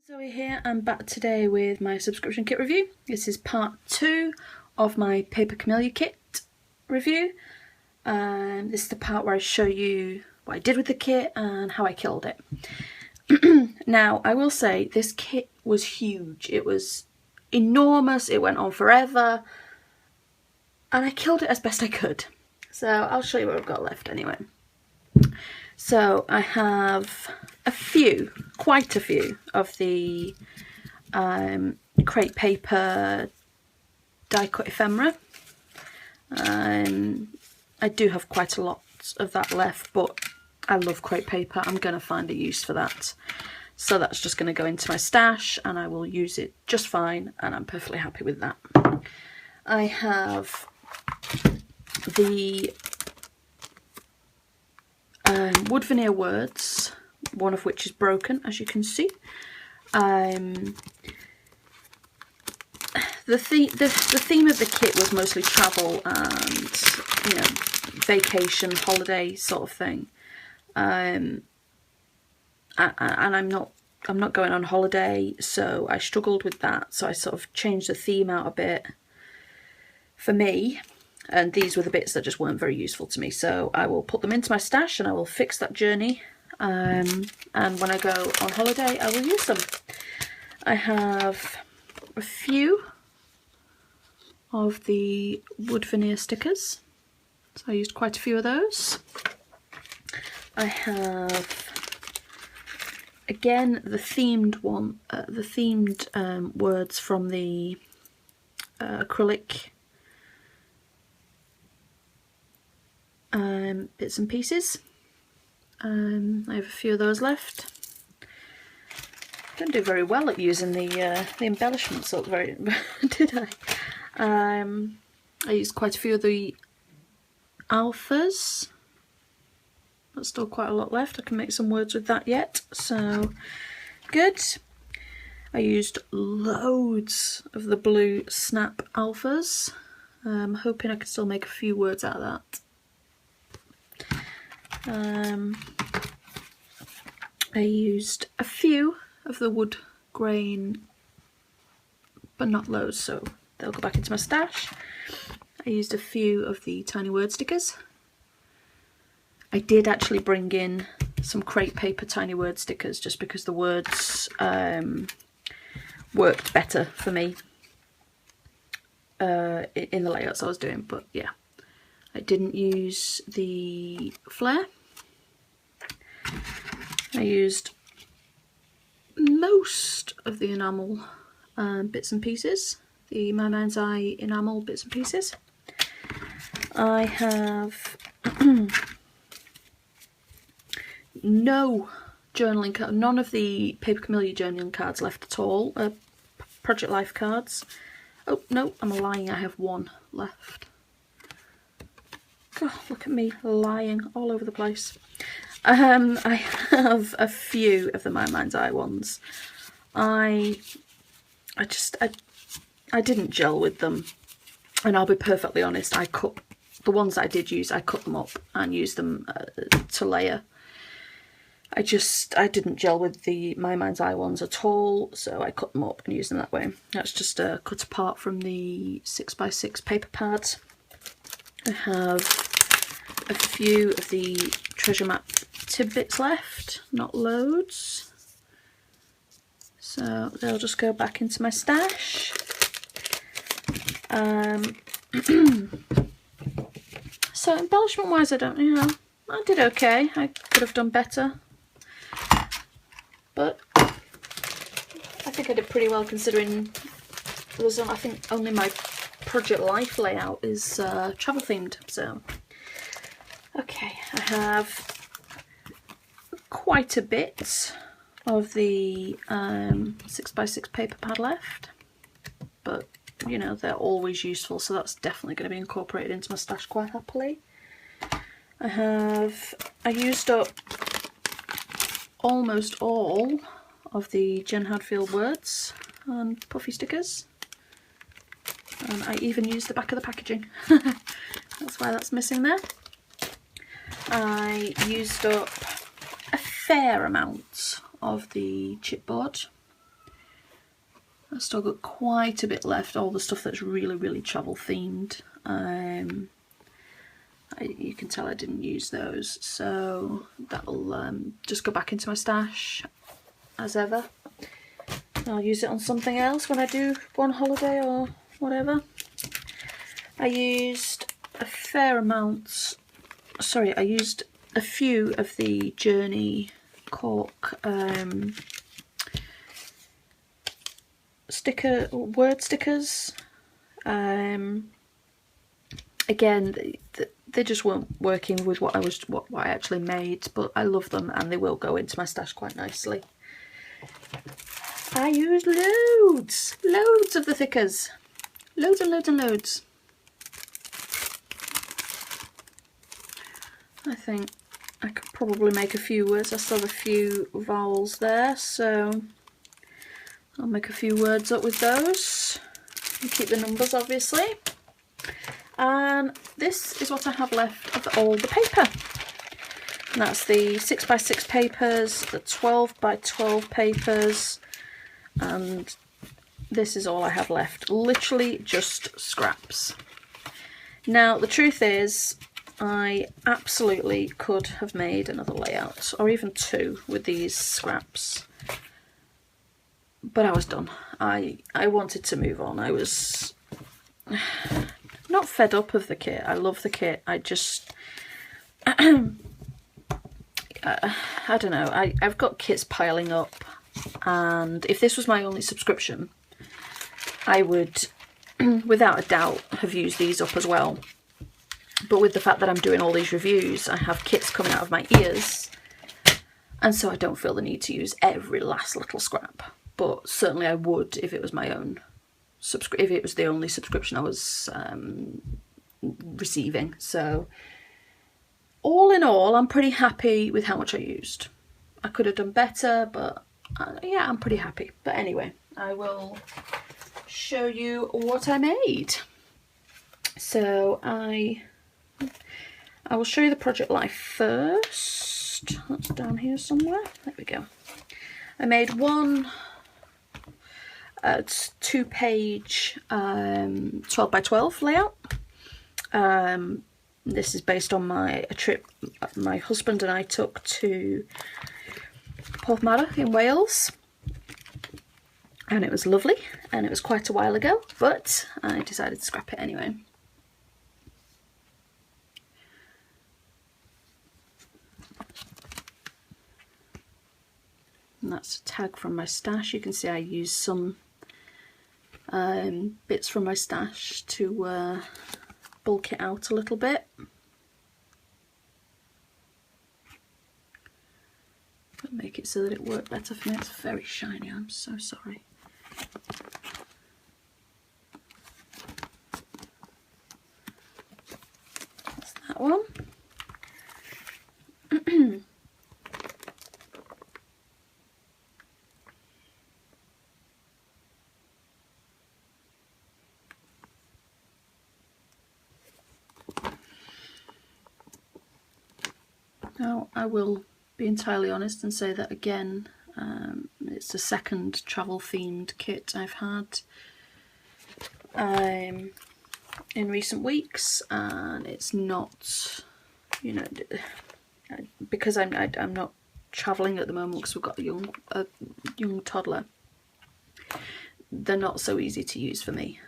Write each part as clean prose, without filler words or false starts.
Zoe here. I'm back today with my subscription kit review. This is part 2 of my Paper Camellia kit review. This is the part where I show you what I did with the kit and how I killed it. Now, I will say this kit was huge. It was enormous. It went on forever. And I killed it as best I could. So I'll show you what I've got left anyway. So I have quite a few of the crepe paper die cut ephemera. I do have quite a lot of that left, but I love crepe paper. I'm going to find a use for that. So that's just going to go into my stash and I will use it just fine, and I'm perfectly happy with that. I have the wood veneer words, one of which is broken, as you can see. The theme of the kit was mostly travel and, you know, vacation, holiday sort of thing. And I'm not going on holiday, so I struggled with that. So I sort of changed the theme out a bit for me. And these were the bits that just weren't very useful to me. So I will put them into my stash and I will fix that journey. And when I go on holiday, I will use them. I have a few of the wood veneer stickers. So I used quite a few of those. I have, again, the themed one, words from the acrylic bits and pieces. I have a few of those left. Didn't do very well at using the embellishments up very, did I? I used quite a few of the alphas. There's still quite a lot left. I can make some words with that yet, so good. I used loads of the blue snap alphas. I'm hoping I could still make a few words out of that. I used a few of the wood grain, but not loads, so they'll go back into my stash. I used a few of the tiny word stickers. I did actually bring in some crepe paper tiny word stickers just because the words worked better for me in the layouts I was doing, but yeah. I didn't use the flare. I used most of the enamel bits and pieces, the My Mind's Eye enamel bits and pieces. I have no journaling card, none of the Paper Camellia journaling cards left at all. Project Life cards. Oh no, I'm lying. I have one left. God, look at me lying all over the place. I have a few of the My Mind's Eye ones. I didn't gel with them, and I'll be perfectly honest, I cut the ones that I did use, I cut them up and used them to layer. I didn't gel with the My Mind's Eye ones at all, so I cut them up and used them that way. That's just cut apart from the 6x6 paper pads. I have a few of the treasure map tidbits left, not loads, so they'll just go back into my stash. So embellishment wise, I did okay. I could have done better, but I think I did pretty well considering I think only my Project Life layout is travel themed. So okay, I have quite a bit of the 6x6 paper pad left, but you know, they're always useful, so that's definitely going to be incorporated into my stash quite happily. I used up almost all of the Jen Hadfield words and puffy stickers, and I even used the back of the packaging. That's why that's missing there. I used up a fair amount of the chipboard I've still got quite a bit left, all the stuff that's really travel themed. You can tell I didn't use those, so that'll just go back into my stash as ever. I'll use it on something else when I do go on holiday or whatever. I used a fair amount, sorry, I used a few of the Journey cork word stickers. Again, they just weren't working with what I actually made, but I love them and they will go into my stash quite nicely. I used loads of the thickers, loads and loads. I think I could probably make a few words. I still have a few vowels there, so I'll make a few words up with those and keep the numbers obviously. And this is what I have left of all the paper. And that's the 6x6 papers, the 12x12 papers, and this is all I have left. Literally just scraps. Now the truth is, I absolutely could have made another layout, or even two, with these scraps. But I was done. I wanted to move on. I was not fed up of the kit. I love the kit. I just I don't know. I've got kits piling up, and if this was my only subscription, I would without a doubt have used these up as well. But with the fact that I'm doing all these reviews, I have kits coming out of my ears, and so I don't feel the need to use every last little scrap. But certainly I would if it was my own if it was the only subscription I was receiving. So all in all, I'm pretty happy with how much I used. I could have done better, but yeah, I'm pretty happy. But anyway, I will show you what I made. So I will show you the project life first. That's down here somewhere. There we go. I made one 2-page 12x12 layout. This is based on a trip my husband and I took to Porthmadog in Wales, and it was lovely, and it was quite a while ago, but I decided to scrap it anyway. And that's a tag from my stash. You can see I used some bits from my stash to bulk it out a little bit. But make it so that it worked better for me. It's very shiny, I'm so sorry. That's that one. Now, I will be entirely honest and say that again, it's the second travel themed kit I've had in recent weeks, and it's not, you know, because I'm not travelling at the moment because we've got a young toddler. They're not so easy to use for me.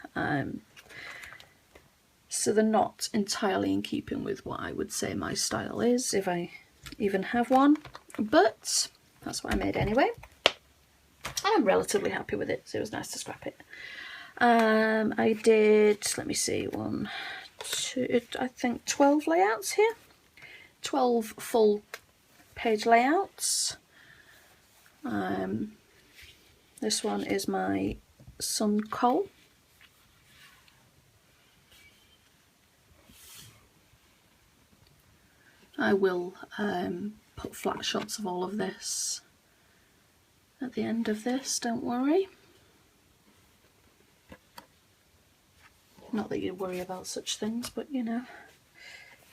So they're not entirely in keeping with what I would say my style is, if I even have one, but that's what I made anyway. I'm relatively happy with it, so it was nice to scrap it. I did, let me see, 1, 2, I think 12 layouts here. 12 full page layouts. This one is my son Cole. I will put flat shots of all of this at the end of this, don't worry. Not that you worry about such things, but you know.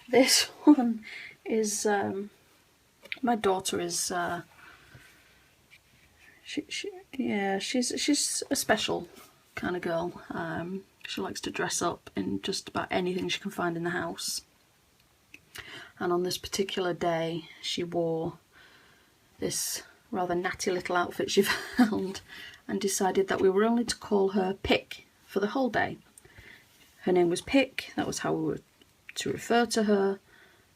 This one is, my daughter is, Yeah, she's a special kind of girl. She likes to dress up in just about anything she can find in the house. And on this particular day, she wore this rather natty little outfit she found and decided that we were only to call her Pick for the whole day. Her name was Pick, that was how we were to refer to her,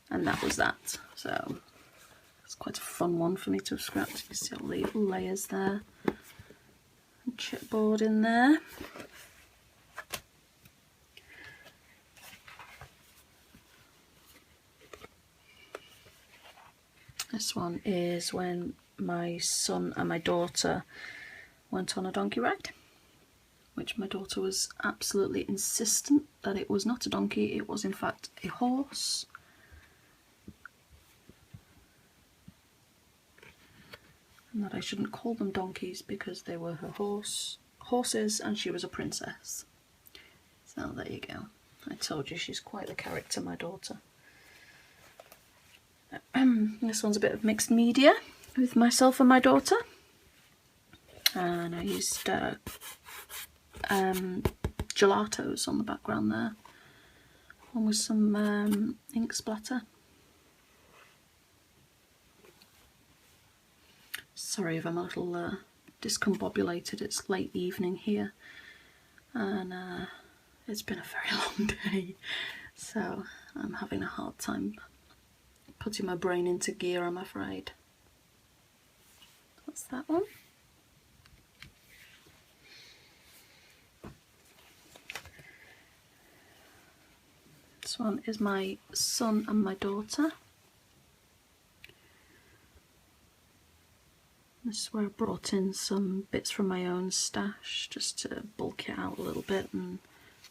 and that was that. So it's quite a fun one for me to have scrapped. You can see all the layers there. And chipboard in there. This one is when my son and my daughter went on a donkey ride, which my daughter was absolutely insistent that it was not a donkey, it was in fact a horse. And that I shouldn't call them donkeys because they were her horses and she was a princess. So there you go. I told you she's quite the character, my daughter. This one's a bit of mixed media with myself and my daughter. And I used gelatos on the background there. One with some ink splatter. Sorry if I'm a little discombobulated, it's late evening here and it's been a very long day, so I'm having a hard time putting my brain into gear, I'm afraid. That's that one. This one is my son and my daughter. This is where I brought in some bits from my own stash just to bulk it out a little bit and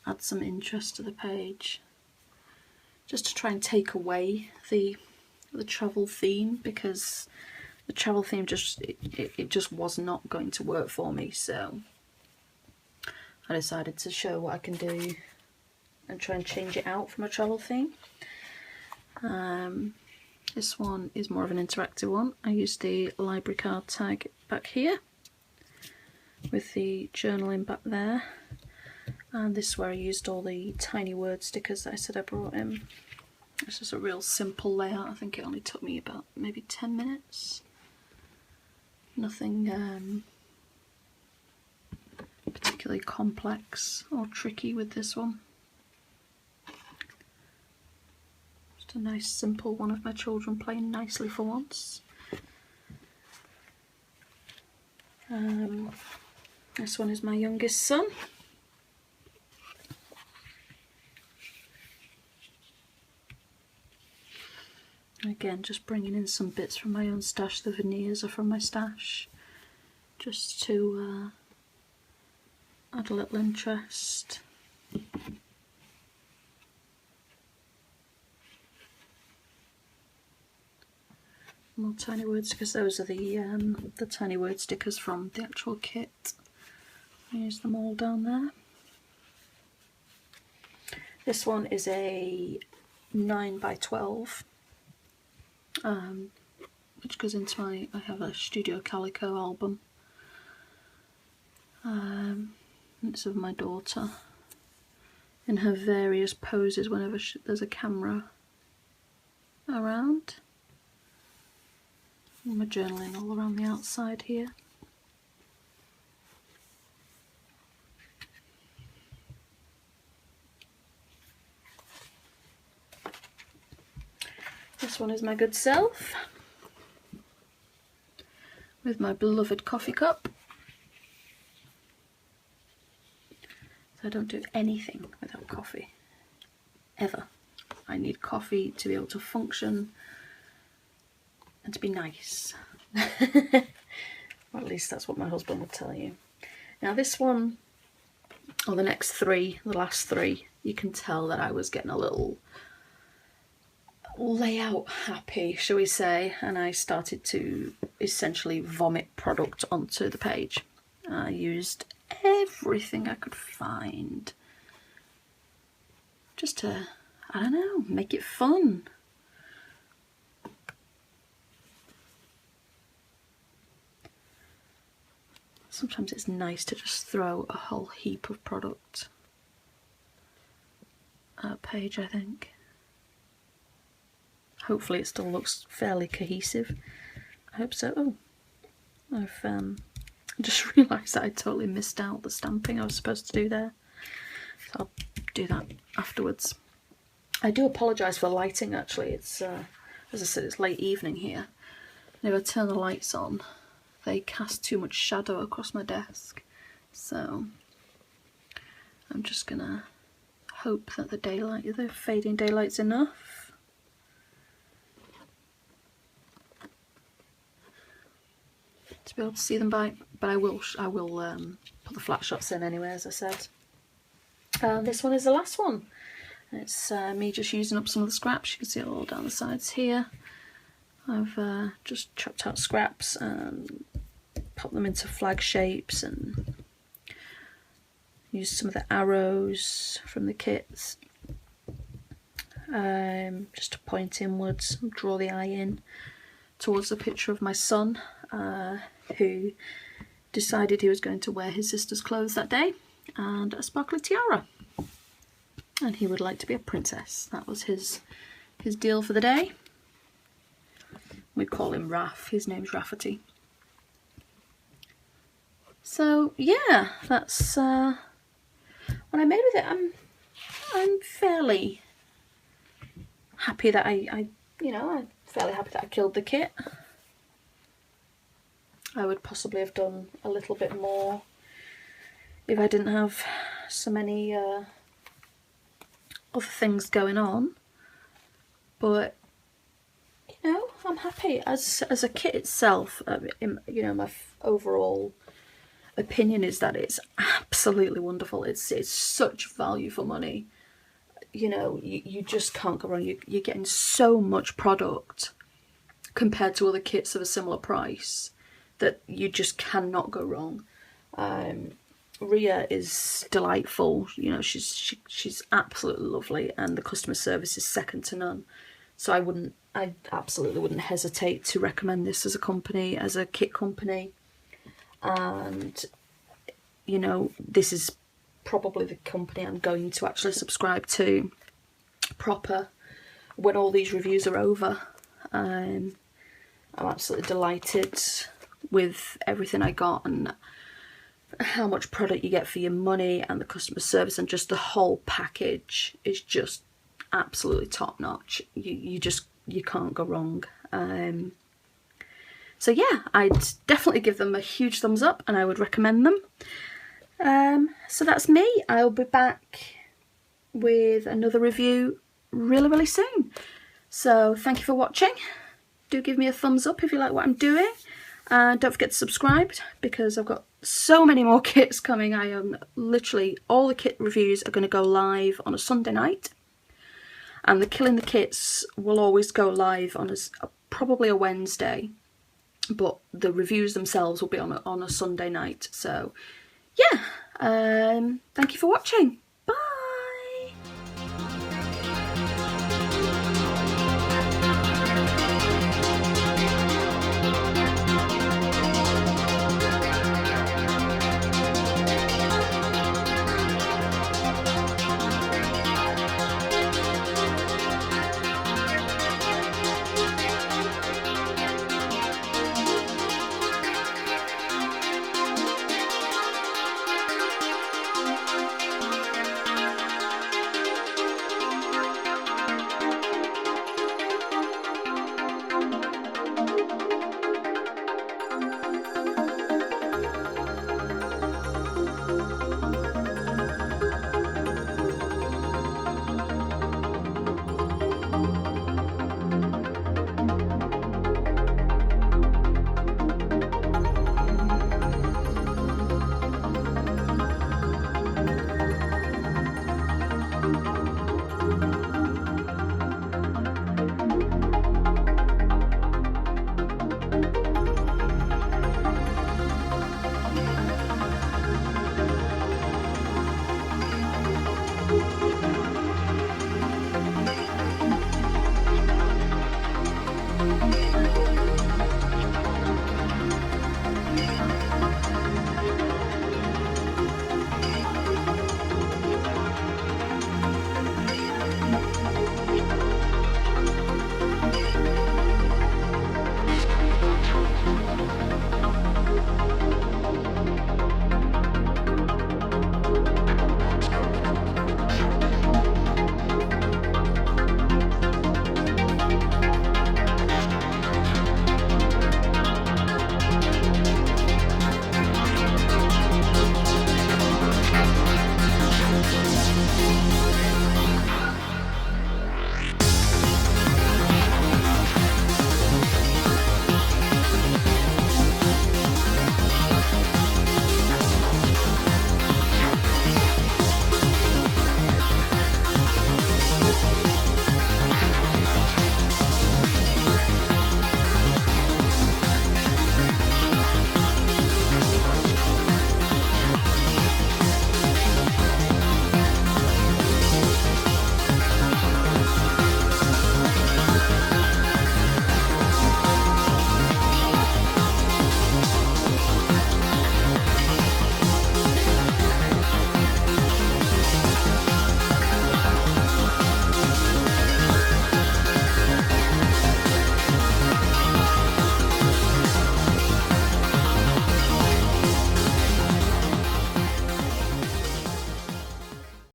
add some interest to the page. Just to try and take away the travel theme, because the travel theme it just was not going to work for me, so I decided to show what I can do and try and change it out from a travel theme. This one is more of an interactive one. I used the library card tag back here with the journaling back there, and this is where I used all the tiny word stickers that I said I brought in. This is a real simple layout. I think it only took me about maybe 10 minutes. Nothing particularly complex or tricky with this one. A nice simple one of my children playing nicely for once. This one is my youngest son. Again, just bringing in some bits from my own stash. The veneers are from my stash, just to add a little interest. More tiny word stickers. Those are the tiny word stickers from the actual kit. I use them all down there. This one is a 9x12, which goes into I have a Studio Calico album. It's of my daughter in her various poses whenever there's a camera around. And my journaling all around the outside here. This one is my good self with my beloved coffee cup. So I don't do anything without coffee, ever. I need coffee to be able to function and to be nice. Or at least that's what my husband would tell you. Now this one, or the next three, the last three, you can tell that I was getting a little layout happy, shall we say, and I started to essentially vomit product onto the page. I used everything I could find just to, I don't know, make it fun. Sometimes it's nice to just throw a whole heap of product at a page, I think. Hopefully it still looks fairly cohesive. I hope so. Oh, I've just realised that I totally missed out the stamping I was supposed to do there. So I'll do that afterwards. I do apologise for the lighting actually. It's, as I said, it's late evening here. And if I turn the lights on, they cast too much shadow across my desk. So I'm just gonna hope that the fading daylight's enough. To be able to see them by, but I will put the flat shots in anyway, as I said. This one is the last one. It's me just using up some of the scraps. You can see it all down the sides here. I've just chopped out scraps and pop them into flag shapes and used some of the arrows from the kits just to point inwards and draw the eye in towards the picture of my son who decided he was going to wear his sister's clothes that day and a sparkly tiara, and he would like to be a princess. That was his deal for the day. We call him Raff. His name's Rafferty. So yeah, that's what I made with it. I'm fairly happy that I'm fairly happy that I killed the kit. I would possibly have done a little bit more if I didn't have so many other things going on. But you know, I'm happy as a kit itself. You know, my overall opinion is that it's absolutely wonderful. It's such value for money. You know, you just can't go wrong. You're getting so much product compared to other kits of a similar price that you just cannot go wrong. Ria is delightful. You know, she's absolutely lovely, and the customer service is second to none. So I absolutely wouldn't hesitate to recommend this as a company, as a kit company. And you know, this is probably the company I'm going to actually subscribe to proper when all these reviews are over. I'm absolutely delighted with everything I got and how much product you get for your money, and the customer service and just the whole package is just absolutely top notch. You can't go wrong. So yeah, I'd definitely give them a huge thumbs up and I would recommend them. So that's me. I'll be back with another review really soon. So thank you for watching. Do give me a thumbs up if you like what I'm doing. And don't forget to subscribe, because I've got so many more kits coming. I am literally, all the kit reviews are going to go live on a Sunday night. And the Killing the Kits will always go live on probably a Wednesday. But the reviews themselves will be on a Sunday night. So yeah, thank you for watching.